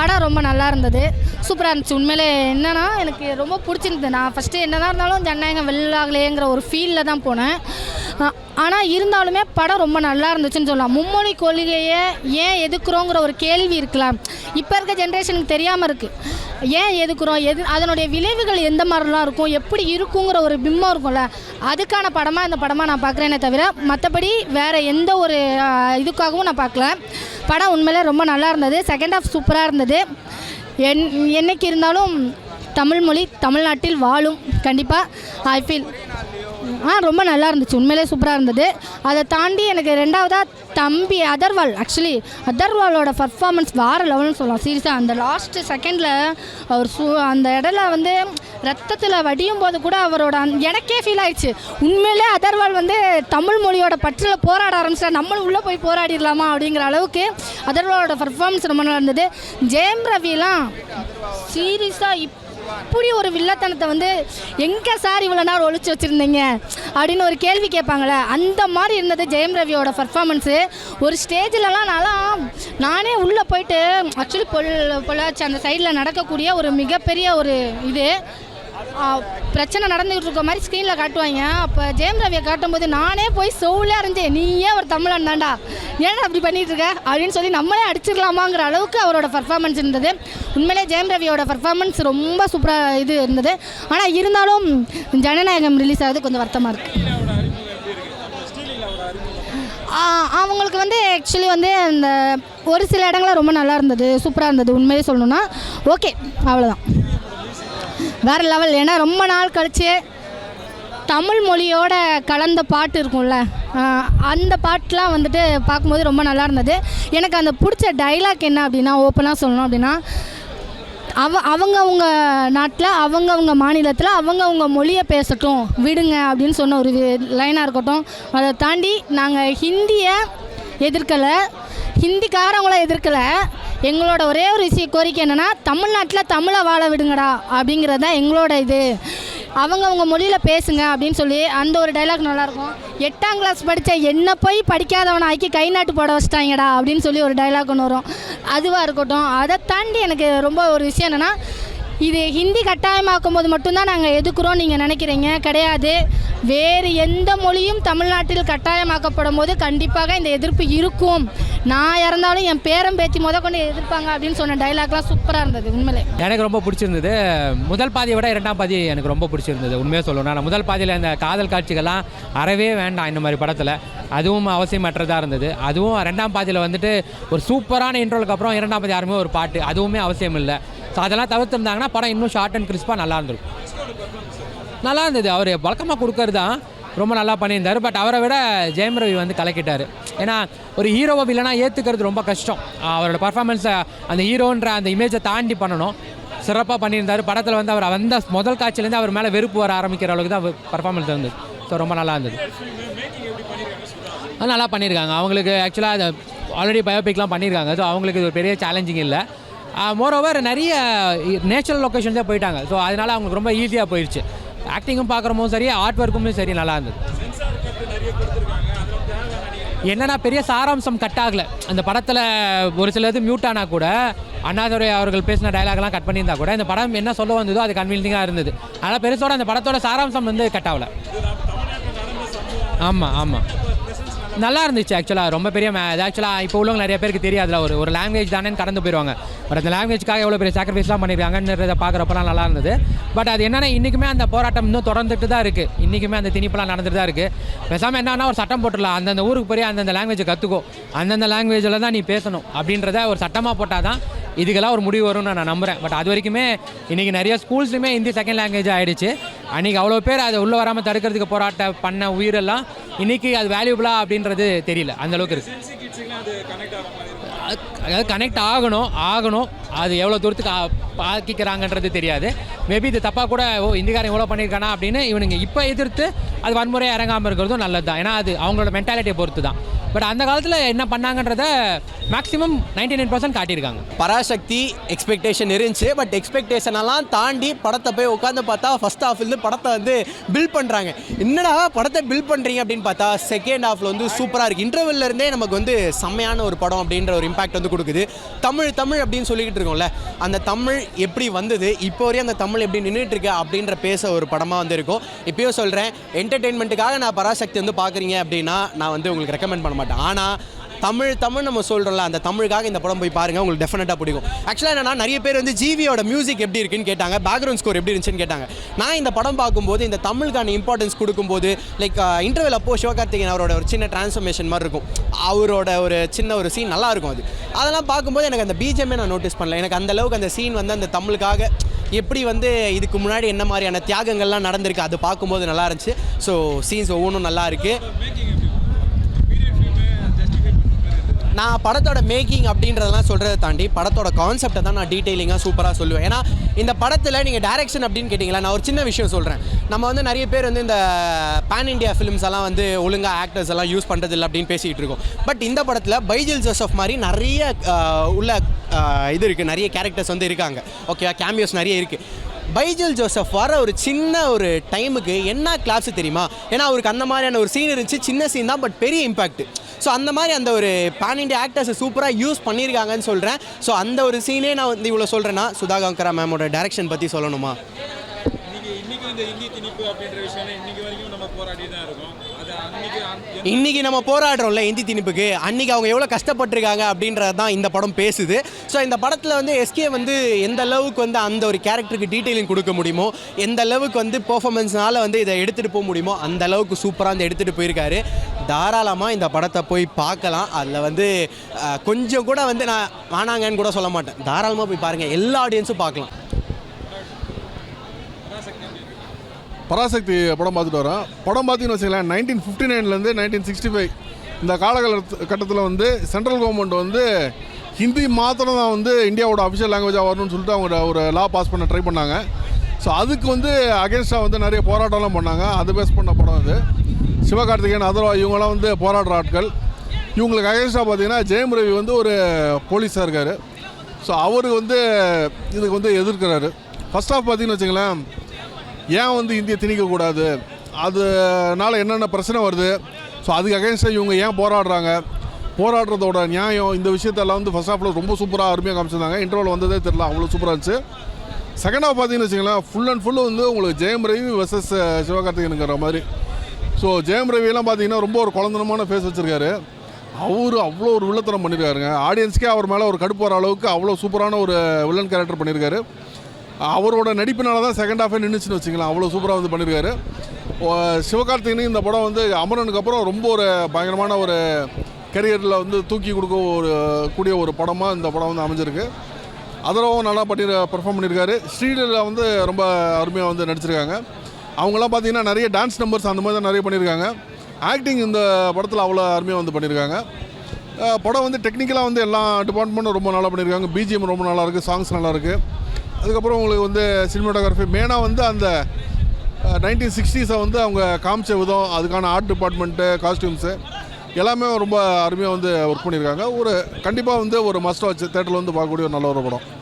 படம் ரொம்ப நல்லா இருந்தது, சூப்பராக இருந்துச்சு. உண்மையிலே என்னென்னா எனக்கு ரொம்ப பிடிச்சிருந்தது. நான் ஃபஸ்ட்டு என்னதான் இருந்தாலும் ஜனநாயகம் வெள்ளாகலேங்கிற ஒரு ஃபீலில் தான் போனேன். ஆனால் இருந்தாலுமே படம் ரொம்ப நல்லா இருந்துச்சுன்னு சொல்லலாம். மும்மொழி கொள்கையை ஏன் எதுக்குறோங்கிற ஒரு கேள்வி இருக்கலாம். இப்போ இருக்க ஜென்ரேஷனுக்கு தெரியாமல் இருக்குது. ஏன் எதுக்குறோம், அதனுடைய விளைவுகள் எந்த மாதிரிலாம் இருக்கும், எப்படி இருக்குங்கிற ஒரு பிம்பம் இருக்கும்ல, அதுக்கான படமாக இந்த படமாக நான் பார்க்குறேனே தவிர மற்றபடி வேறு எந்த ஒரு இதுக்காகவும் நான் பார்க்கல. படம் உண்மையிலே ரொம்ப நல்லா இருந்தது. செகண்ட் ஹாஃப் சூப்பராக இருந்தது. என்னைக்கு இருந்தாலும் தமிழ் மொழி தமிழ்நாட்டில் வாழும். கண்டிப்பாக ஐ ஃபீல் ரொம்ப நல்லா இருந்துச்சு, உண்மையிலே சூப்பராக இருந்தது. அதை தாண்டி எனக்கு ரெண்டாவதாக தம்பி ஆக்சுவலி அதர்வாலோட பர்ஃபார்மன்ஸ் வேறு லெவல்னு சொல்லலாம். சீரியஸாக அந்த லாஸ்ட்டு செகண்டில் அவர் அந்த இடத்துல வந்து ரத்தத்தில் வடியும் போது கூட அவரோட எனக்கே ஃபீல் ஆயிடுச்சு. உண்மையிலே அதர்வால் வந்து தமிழ் மொழியோட பற்றில் போராட ஆரம்பிச்சா நம்மளும் உள்ளே போய் போராடிடலாமா அப்படிங்கிற அளவுக்கு அதர்வாலோட பர்ஃபார்மன்ஸ் ரொம்ப நல்லா இருந்தது. ஜெயம் ரவிலாம் சீரியஸாக இப்படி ஒரு வில்லத்தனத்தை வந்து எங்கே சார் இவ்வளோ நாள் ஒழிச்சு வச்சுருந்தீங்க அப்படின்னு ஒரு கேள்வி கேட்பாங்களே, அந்த மாதிரி இருந்தது ஜெயம் ரவியோட பர்ஃபார்மன்ஸு. ஒரு ஸ்டேஜிலலாம் நானே உள்ளே போயிட்டு ஆக்சுவலி பொள்ளாச்சி அந்த சைடில் நடக்கக்கூடிய ஒரு மிகப்பெரிய ஒரு பிரச்சனை நடந்துகிட்டு இருக்க மாதிரி ஸ்க்ரீனில் காட்டுவாங்க. அப்போ ஜெயம் ரவியை காட்டும்போது நானே போய் சோலே அறிஞ்சேன், நீ ஏன் ஒரு தமிழன் தாண்டா, ஏன்னா அப்படி பண்ணிகிட்டு இருக்க அப்படின்னு சொல்லி நம்மளே அடிச்சிடலாமாங்கிற அளவுக்கு அவரோட பர்ஃபார்மன்ஸ் இருந்தது. உண்மையிலே ஜெயம் ரவியோட பர்ஃபார்மன்ஸ் ரொம்ப சூப்பராக இருந்தது. ஆனால் இருந்தாலும் ஜனநாயகம் ரிலீஸ் ஆகுது கொஞ்சம் வருத்தமாக இருக்குது. அவங்களுக்கு வந்து ஆக்சுவலி வந்து அந்த ஒரு சில இடங்கள்லாம் ரொம்ப நல்லா இருந்தது, சூப்பராக இருந்தது. உண்மையிலே சொல்லணுன்னா ஓகே, அவ்வளோதான், வேறு லெவல். ஏன்னா ரொம்ப நாள் கழித்து தமிழ் மொழியோட கலந்த பாட்டு இருக்கும்ல, அந்த பாட்டெலாம் வந்துட்டு பார்க்கும்போது ரொம்ப நல்லா இருந்தது. எனக்கு அந்த பிடிச்ச டைலாக் என்ன அப்படின்னா, ஓப்பனாக சொல்லணும் அப்படின்னா, அவங்கவுங்க நாட்டில் அவங்கவுங்க மாநிலத்தில் அவங்கவுங்க மொழியை பேசட்டும் விடுங்க அப்படின்னு சொன்ன ஒரு லைனாக இருக்கட்டும். அதை தாண்டி நாங்கள் ஹிந்தியை எதிர்க்கலை, ஹிந்திக்காரவங்கள எதிர்க்கலை, எங்களோட ஒரே ஒரு கோரிக்கை என்னென்னா தமிழ்நாட்டில் தமிழை வாழ விடுங்கடா அப்படிங்கிறது தான் எங்களோட இது. அவங்கவுங்க மொழியில் பேசுங்க அப்படின்னு சொல்லி அந்த ஒரு டைலாக் நல்லாயிருக்கும். 8ஆம் கிளாஸ் படித்த என்னை போய் படிக்காதவனை ஆக்கி கை நாட்டு போட வச்சிட்டாங்கடா அப்படின்னு சொல்லி ஒரு டைலாக் ஒன்று வரும். அதுவாக இருக்கட்டும். அதை தாண்டி எனக்கு ரொம்ப ஒரு விஷயம் என்னென்னா, இது ஹிந்தி கட்டாயமாக்கும் போது மட்டும்தான் நாங்கள் எதுக்குறோம் நீங்கள் நினைக்கிறீங்க, கிடையாது. வேறு எந்த மொழியும் தமிழ்நாட்டில் கட்டாயமாக்கப்படும் போது கண்டிப்பாக இந்த எதிர்ப்பு இருக்கும். நான் இறந்தாலும் என் பேரம் பேத்தி கொண்டு எதிர்ப்பாங்க அப்படின்னு சொன்ன டைலாக்லாம் சூப்பராக இருந்தது. உண்மையிலே எனக்கு ரொம்ப பிடிச்சிருந்தது. முதல் பாதியை விட 2ஆம் பாதி எனக்கு ரொம்ப பிடிச்சிருந்தது. உண்மையாக சொல்லணும், நான் முதல் பாதியில் இந்த காதல் காட்சிகள்லாம் அறவே வேண்டாம் இந்த மாதிரி படத்தில், அதுவும் அவசியமற்றதாக இருந்தது. அதுவும் 2ஆம் பாதியில் வந்துட்டு ஒரு சூப்பரான இன்ட்ரோலுக்கு அப்புறம் 2ஆம் பாதி யாருமே ஒரு பாட்டு, அதுவுமே அவசியம் இல்லை. ஸோ அதெல்லாம் தவிர்த்துருந்தாங்கன்னா படம் இன்னும் ஷார்ட் அண்ட் கிறிஸ்பாக நல்லா இருந்திருக்கும். நல்லா இருந்தது. அவர் வழக்கமாக கொடுக்கறது தான் ரொம்ப நல்லா பண்ணியிருந்தார். பட் அவரை விட ஜெயம் ரவி வந்து கலக்கிட்டார். ஏன்னா ஒரு ஹீரோவை இல்லைனா ஏற்றுக்கிறது ரொம்ப கஷ்டம். அவரோட பர்ஃபார்மன்ஸை அந்த ஹீரோன்ற அந்த இமேஜை தாண்டி பண்ணணும். சிறப்பாக பண்ணியிருந்தார். படத்தில் வந்து அவர் வந்த முதல் காட்சியிலேருந்து அவர் மேலே வெறுப்பு வர ஆரம்பிக்கிற அளவுக்கு தான் பர்ஃபார்மன்ஸ் இருந்தது. ஸோ ரொம்ப நல்லா இருந்தது. நல்லா பண்ணியிருக்காங்க. அவங்களுக்கு ஆக்சுவலாக அதை ஆல்ரெடி பயோபிக்லாம் பண்ணியிருக்காங்க. ஸோ அவங்களுக்கு இது ஒரு பெரிய சேலஞ்சிங் இல்லை. மோரோவர் நிறைய நேச்சுரல் லொக்கேஷன்ஸே போயிட்டாங்க. ஸோ அதனால் அவங்களுக்கு ரொம்ப ஈஸியாக போயிடுச்சு. ஆக்டிங்கும் பார்க்குறமோ சரி, ஆர்ட் ஒர்க்குமே சரி நல்லா இருந்தது. என்னென்னா பெரிய சாராம்சம் கட் ஆகலை அந்த படத்தில். ஒரு சிலது மியூட் ஆனால் கூட அண்ணாதுரை அவர்கள் பேசின டைலாக்லாம் கட் பண்ணியிருந்தா கூட இந்த படம் என்ன சொல்ல வந்ததோ அது கன்வீனிங்காக இருந்தது. அதனால் பெருசோட அந்த படத்தோட சாராம்சம் வந்து கட் ஆகலை. ஆமாம் நல்லா இருந்துச்சு. ஆக்சுவலாக ரொம்ப பெரிய ஆக்சுவலாக இப்போ உள்ளவங்க நிறைய பேருக்கு தெரியாதுல, ஒரு லாங்குவேஜ் தானே கடந்து போயிடுவாங்க. பட் அந்த லாங்குவேஜ்க்காக எவ்வளோ பெரிய சாக்ரிஃபைஸ்லாம் பண்ணியிருக்காங்கன்றதை பார்க்குறப்பலாம் நல்லா இருந்தது. பட் அது என்னென்னா இன்றைக்குமே அந்த போராட்டம் இன்னும் தொடர்ந்துட்டு தான் இருக்குது. இன்றைக்குமே அந்த திணிப்பெல்லாம் நடந்துட்டு தான் இருக்குது. பேசாமல் என்னன்னா ஒரு சட்டம் போட்டுடலாம், அந்தந்த ஊருக்கு போய் அந்தந்த லாங்குவேஜை கற்றுக்கோ, அந்தந்த லாங்குவேஜில் தான் நீ பேசணும் அப்படின்றத ஒரு சட்டமாக போட்டால் தான் இதுக்கெல்லாம் ஒரு முடிவு வரும்னு நான் நம்புகிறேன். பட் அது வரைக்குமே இன்றைக்கி நிறைய ஸ்கூல்ஸ்லையுமே ஹிந்தி செகண்ட் லாங்குவேஜ் ஆகிடுச்சு. அன்றைக்கி அவ்வளோ பேர் அதை உள்ளே வராமல் தடுக்கிறதுக்கு போராட்டம் பண்ண உயிரெல்லாம் இன்றைக்கி அது வேல்யூபிளாக அப்படின்றது தெரியல, அந்தளவுக்கு இருக்குது. அதாவது கனெக்ட் ஆகணும். அது எவ்வளோ தூரத்துக்கு ஆக்கிக்கிறாங்கன்றது தெரியாது. மேபி இது தப்பாக கூட இந்திக்காரன் இவ்வளோ பண்ணியிருக்கானா அப்படின்னு இவனுங்க இப்போ எதிர்த்து அது வன்முறையாக இறங்காமல் இருக்கிறதும் நல்லது தான். ஏன்னா அது அவங்களோட மென்டாலிட்டியை பொறுத்து தான். பட் அந்த காலத்தில் என்ன பண்ணாங்கன்றத மேக்ஸிமம் 99% காட்டியிருக்காங்க. பராசக்தி எக்ஸ்பெக்டேஷன் இருந்துச்சு, பட் எக்ஸ்பெக்டேஷனெல்லாம் தாண்டி படத்தை போய் உட்காந்து பார்த்தா ஃபஸ்ட் ஹாஃப்லேருந்து படத்தை வந்து பில்ட் பண்ணுறாங்க. என்னடா படத்தை பில்ட் பண்ணுறீங்க அப்படின்னு பார்த்தா செகண்ட் ஹாஃபில் வந்து சூப்பராக இருக்குது. இன்டர்வெல்லேருந்தே நமக்கு வந்து செம்மையான ஒரு படம் அப்படின்ற ஒரு இம்பாக்ட் வந்து கொடுக்குது. தமிழ் அப்படின்னு சொல்லிக்கிட்டு இருக்கோம்ல, அந்த தமிழ் எப்படி வந்தது, இப்போ வரையும் அந்த தமிழ் எப்படி நின்றுட்டு இருக்கு அப்படின்ற பேச ஒரு படமாக வந்து இருக்கும். இப்போயும் சொல்கிறேன், என்டர்டெயின்மெண்ட்டுக்காக நான் பராசக்தி வந்து பார்க்குறீங்க அப்படின்னா நான் வந்து உங்களுக்கு ரெக்கமெண்ட் பண்ண மாட்டேன். ஆனால் தமிழ் நம்ம சொல்கிறோம்ல, அந்த தமிழுக்காக இந்த படம் போய் பாருங்கள், உங்களுக்கு டெஃபினட்டாக பிடிக்கும். ஆக்சுவலாக என்னன்னா, நிறைய பேர் வந்து ஜிவியோட மியூசிக் எப்படி இருக்குன்னு கேட்டாங்க, பேக்ரவுண்ட் ஸ்கோர் எப்படி இருந்துச்சுன்னு கேட்டாங்க. நான் இந்த படம் பார்க்கும்போது இந்த தமிழுக்கான இம்பார்ட்டன்ஸ் கொடுக்கும்போது லைக் இன்டர்வெல் அப்போ சிவகார்த்திகேயன் அவரோட ஒரு சின்ன டிரான்ஸ்ஃபர்மேஷன் மாதிரி இருக்கும், அவரோட ஒரு சின்ன ஒரு சீன் நல்லா இருக்கும். அதெல்லாம் பார்க்கும்போது எனக்கு அந்த பிஜிஎம்மே நான் நோட்டீஸ் பண்ணல. எனக்கு அந்த அளவுக்கு அந்த சீன் வந்து அந்த தமிழுக்காக எப்படி வந்து இதுக்கு முன்னாடி என்ன மாதிரியான தியாகங்கள்லாம் நடந்திருக்கு அது பார்க்கும்போது நல்லா இருந்துச்சு. ஸோ சீன்ஸ் ஒவ்வொன்றும் நல்லா இருக்குது. நான் படத்தோட மேக்கிங் அப்படின்றதெல்லாம் சொல்கிறத தாண்டி படத்தோட கான்செப்டை தான் நான் டீட்டெயிலிங்காக சூப்பராக சொல்லுவேன். ஏன்னா இந்த படத்தில் நீங்கள் டைரக்ஷன் அப்படின்னு கேட்டிங்களா, நான் ஒரு சின்ன விஷயம் சொல்கிறேன். நம்ம வந்து நிறைய பேர் வந்து இந்த பேன் இண்டியா ஃபிலிம்ஸ் எல்லாம் வந்து ஒழுங்காக ஆக்டர்ஸ் எல்லாம் யூஸ் பண்ணுறதில்லை அப்படின்னு பேசிகிட்டு இருக்கோம். பட் இந்த படத்தில் பைஜில் ஜோசப் மாதிரி நிறைய உள்ள இது இருக்குது, நிறைய கேரக்டர்ஸ் வந்து இருக்காங்க. ஓகே, கேமியோஸ் நிறைய இருக்குது. பைஜில் ஜோசப் வர ஒரு சின்ன ஒரு டைமுக்கு என்ன கிளாப்ஸ் தெரியுமா? ஏன்னா அவருக்கு அந்த மாதிரியான ஒரு சீன் இருந்துச்சு, சின்ன சீன் தான் பட் பெரிய இம்பாக்ட். ஸோ அந்த மாதிரி அந்த ஒரு பேன் இண்டியா ஆக்டர்ஸை சூப்பராக யூஸ் பண்ணியிருக்காங்கன்னு சொல்கிறேன். ஸோ அந்த ஒரு சீனே நான் வந்து இவ்வளோ சொல்கிறேன்னா சுதா காங்கரா மேமோட டைரக்ஷன் பற்றி சொல்லணுமா? இன்றைக்கி நம்ம போராடுறோம்ல இந்தி திணிப்புக்கு, அன்றைக்கி அவங்க எவ்வளோ கஷ்டப்பட்டிருக்காங்க அப்படின்றது தான் இந்த படம் பேசுது. ஸோ இந்த படத்தில் வந்து எஸ்கே வந்து எந்த அளவுக்கு வந்து அந்த ஒரு கேரக்டருக்கு டீட்டெயிலிங் கொடுக்க முடியுமோ, எந்த அளவுக்கு வந்து பெர்ஃபார்மன்ஸ்னால வந்து இதை எடுத்துகிட்டு போக முடியுமோ அந்த அளவுக்கு சூப்பராக வந்து எடுத்துகிட்டு போயிருக்காரு. தாராளமாக இந்த படத்தை போய் பார்க்கலாம். அதில் வந்து கொஞ்சம் கூட வந்து நான் வானாங்கன்னு கூட சொல்ல மாட்டேன், தாராளமாக போய் பாருங்கள், எல்லா ஆடியன்ஸும் பார்க்கலாம். பராசக்தி படம் பார்த்துட்டு வரோம். படம் பார்த்தீங்கன்னு வச்சுக்கலாம், 1959 1965 இந்த காலகட்டத்தில் வந்து சென்ட்ரல் கவர்மெண்ட் வந்து ஹிந்தி மாத்திரம் தான் வந்து இந்தியாவோட அஃபிஷியல் லாங்குவேஜாக வரணும்னு சொல்லிட்டு அவங்க ஒரு லா பாஸ் பண்ண ட்ரை பண்ணாங்க. ஸோ அதுக்கு வந்து அகேன்ஸ்டாக வந்து நிறைய போராட்டம்லாம் பண்ணாங்க. அது பேஸ் பண்ண படம் அது. சிவகார்த்திகேயன் அதர்வா இவங்களாம் வந்து போராடுற ஆட்கள். இவங்களுக்கு அகேன்ஸ்டாக பார்த்தீங்கன்னா ஜெயம் ரவி வந்து ஒரு போலீஸாக இருக்கார். ஸோ அவர் வந்து இதுக்கு வந்து எதிர்க்கிறாரு. ஃபர்ஸ்ட் ஆஃப் பார்த்தீங்கன்னு வச்சுங்களேன், ஏன் வந்து இந்தியை திணிக்கக்கூடாது, அதனால் என்னென்ன பிரச்சனை வருது, ஸோ அதுக்கு அகேன்ஸ்டாக இவங்க ஏன் போராடுறாங்க, போராடுறதோட நியாயம், இந்த விஷயத்தெல்லாம் வந்து ஃபர்ஸ்ட் ஹாஃபில் ரொம்ப சூப்பராக அருமையாக காமிச்சிருந்தாங்க. இன்டர்வல் வந்ததே தெரியல, அவ்வளோ சூப்பராக இருந்துச்சு. செகண்ட் ஹாஃப் பார்த்தீங்கன்னு வச்சுங்களேன், ஃபுல் அண்ட் ஃபுல்லு வந்து உங்களுக்கு ஜெயம் ரவி வெர்சஸ் சிவகார்த்திகேயனுங்கிற மாதிரி. ஸோ ஜெயம் ரவியெல்லாம் பார்த்தீங்கன்னா ரொம்ப ஒரு குழந்தனமான ஃபேஸ் வச்சுருக்காரு. அவர் அவ்வளோ ஒரு வில்லத்தனம் பண்ணியிருக்காருங்க. ஆடியன்ஸ்க்கே அவர் மேலே ஒரு கடுப்பு வர அளவுக்கு அவ்வளோ சூப்பரான ஒரு வில்லன் கேரக்டர் பண்ணியிருக்காரு. அவரோட நடிப்பினால தான் செகண்ட் ஹாஃபே நின்றுச்சுன்னு வச்சுக்கலாம், அவ்வளோ சூப்பராக வந்து பண்ணியிருக்காரு. சிவகார்த்திகேயன் இந்த படம் வந்து அமரனுக்கு அப்புறம் ரொம்ப ஒரு பயங்கரமான ஒரு கரியரில் வந்து தூக்கி கொடுக்க கூடிய ஒரு படமாக இந்த படம் வந்து அமைஞ்சிருக்கு. அதரவும் நல்லா பெர்ஃபார்ம் பண்ணியிருக்காரு. ஸ்ரீலீலா வந்து ரொம்ப அருமையாக வந்து நடிச்சிருக்காங்க. அவங்களாம் பார்த்தீங்கன்னா நிறைய டான்ஸ் நம்பர்ஸ் அந்த மாதிரி தான் நிறைய பண்ணியிருக்காங்க. ஆக்டிங் இந்த படத்தில் அவ்வளோ அருமையாக வந்து பண்ணியிருக்காங்க. படம் வந்து டெக்னிக்கலாக வந்து எல்லா டிபார்ட்மெண்ட்டும் ரொம்ப நல்லா பண்ணியிருக்காங்க. பிஜிஎம் ரொம்ப நல்லாயிருக்கு, சாங்ஸ் நல்லாயிருக்கு. அதுக்கப்புறம் உங்களுக்கு வந்து சினிமாட்டோகிராஃபி மெயினாக வந்து அந்த 1960s வந்து அவங்க காமிச்ச விதம், அதுக்கான ஆர்ட் டிபார்ட்மெண்ட்டு, காஸ்டியூம்ஸு எல்லாமே ரொம்ப அருமையாக வந்து ஒர்க் பண்ணியிருக்காங்க. ஒரு கண்டிப்பாக வந்து ஒரு மஸ்ட் வாட்ச், தேட்டரில் வந்து பார்க்கக்கூடிய ஒரு நல்ல ஒரு படம்.